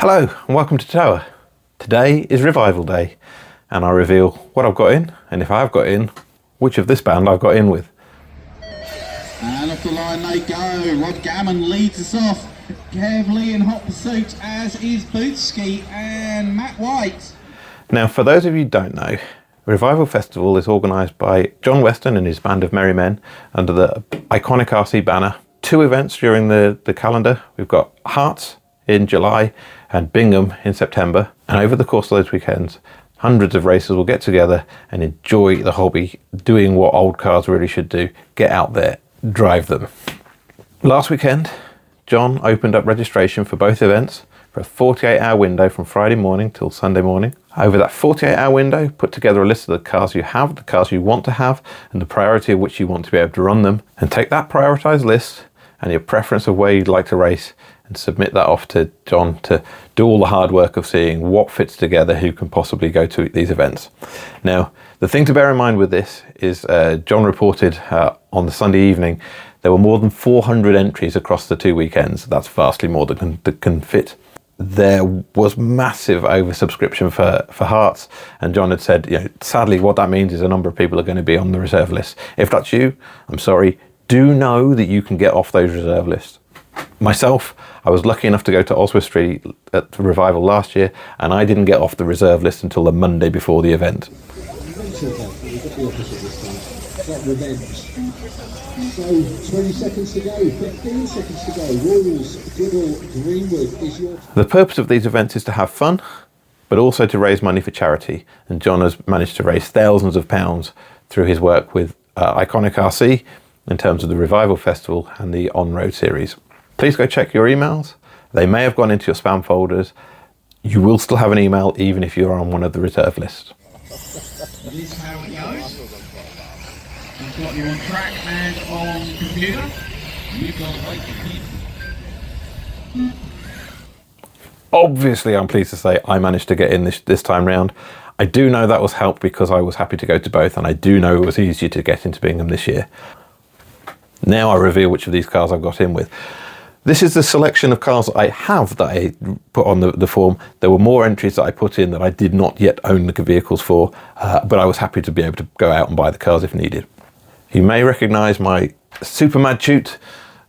Hello and welcome to Tower. Today is Revival Day and I reveal what I've got in, and if I have got in, which of this band I've got in with. And off the line they go. Rod Gammon leads us off. Kev Lee in hot pursuit, as is Bootsky and Matt White. Now, for those of you who don't know, Revival Festival is organised by John Weston and his band of merry men under the iconic RC banner. 2 events during the calendar. We've got Herts in July and Bingham in September, and over the course of those weekends hundreds of racers will get together and enjoy the hobby, doing what old cars really should do: get out there, drive them. Last weekend John opened up registration for both events for a 48-hour window from Friday morning till Sunday morning. Over that 48-hour window, put together a list of the cars you have, the cars you want to have, and the priority of which you want to be able to run them, and take that prioritised list and your preference of where you'd like to race and submit that off to John to do all the hard work of seeing what fits together, who can possibly go to these events. Now, the thing to bear in mind with this is John reported on the Sunday evening there were more than 400 entries across the 2 weekends. That's vastly more than can fit. There was massive oversubscription for Herts, and John had said, sadly what that means is a number of people are going to be on the reserve list. If that's you, I'm sorry, do know that you can get off those reserve lists. Myself, I was lucky enough to go to Oswestry at the Revival last year, and I didn't get off the reserve list until the Monday before the event. So 20 seconds to go, 15 seconds to go. Royals, Goodall, Greenwood is your... The purpose of these events is to have fun, but also to raise money for charity, and John has managed to raise thousands of pounds through his work with Iconic RC in terms of the Revival Festival and the On-Road series. Please go check your emails. They may have gone into your spam folders. You will still have an email even if you're on one of the reserve lists. This is how it goes. You've got your track and on computer. You've got to Obviously, I'm pleased to say I managed to get in this time round. I do know that was helped because I was happy to go to both, and I do know it was easier to get into Bingham this year. Now I reveal which of these cars I've got in with. This is the selection of cars that I have that I put on the form. There were more entries that I put in that I did not yet own the vehicles for, but I was happy to be able to go out and buy the cars if needed. You may recognise my Super Mad Shoot,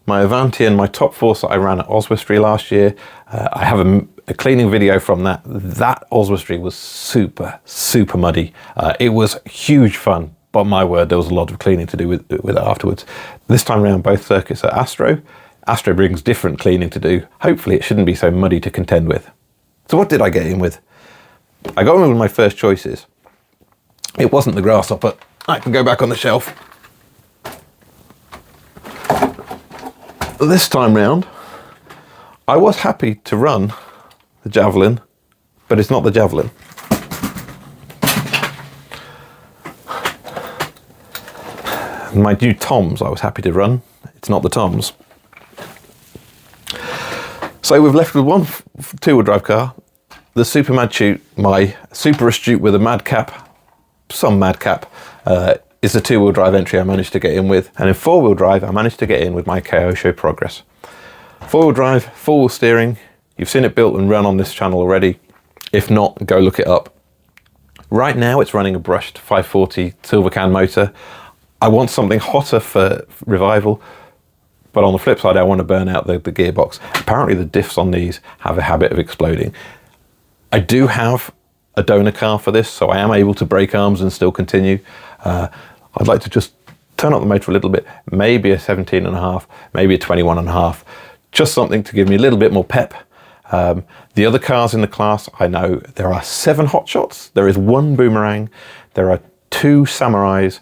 my Avanti and my Top Force that I ran at Oswestry last year. I have a cleaning video from that. That Oswestry was super muddy. It was huge fun, but my word, there was a lot of cleaning to do with it afterwards. This time around, both circuits are Astro. Astro brings different cleaning to do. Hopefully it shouldn't be so muddy to contend with. So what did I get in with? I got in with my first choices. It wasn't the Grasshopper. I can go back on the shelf. This time round, I was happy to run the Javelin, but it's not the Javelin. My new Toms I was happy to run. It's not the Toms. So we've left with one 2-wheel drive car, the Super Mad Shoot, my Super Astute with a Madcap, some Madcap, is the 2-wheel drive entry I managed to get in with. And in 4-wheel drive, I managed to get in with my KO Show Progress. 4-wheel drive, 4-wheel steering. You've seen it built and run on this channel already. If not, go look it up. Right now, it's running a brushed 540 Silver Can motor. I want something hotter for Revival, but on the flip side, I want to burn out the gearbox. Apparently the diffs on these have a habit of exploding. I do have a donor car for this, so I am able to break arms and still continue. I'd like to just turn up the motor a little bit, maybe a 17.5, maybe a 21.5, just something to give me a little bit more pep. The other cars in the class, I know there are 7 Hotshots, there is 1 Boomerang, there are 2 Samurais,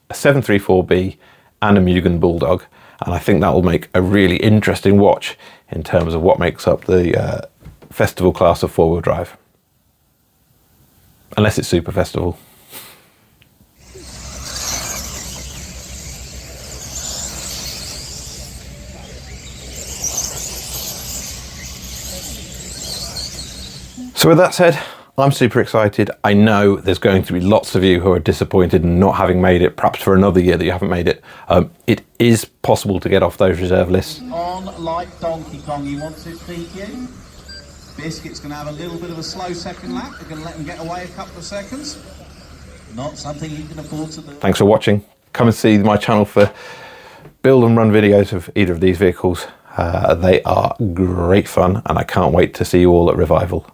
a 734B and a Mugen Bulldog, and I think that will make a really interesting watch in terms of what makes up the festival class of 4-wheel drive. Unless it's Super Festival. So with that said, I'm super excited. I know there's going to be lots of you who are disappointed in not having made it, perhaps for another year that you haven't made it. It is possible to get off those reserve lists. On like Donkey Kong, he wants his PQ. Biscuit's going to have a little bit of a slow second lap. They're going to let him get away a couple of seconds. Not something he can afford to do. Thanks for watching. Come and see my channel for build and run videos of either of these vehicles. They are great fun, and I can't wait to see you all at Revival.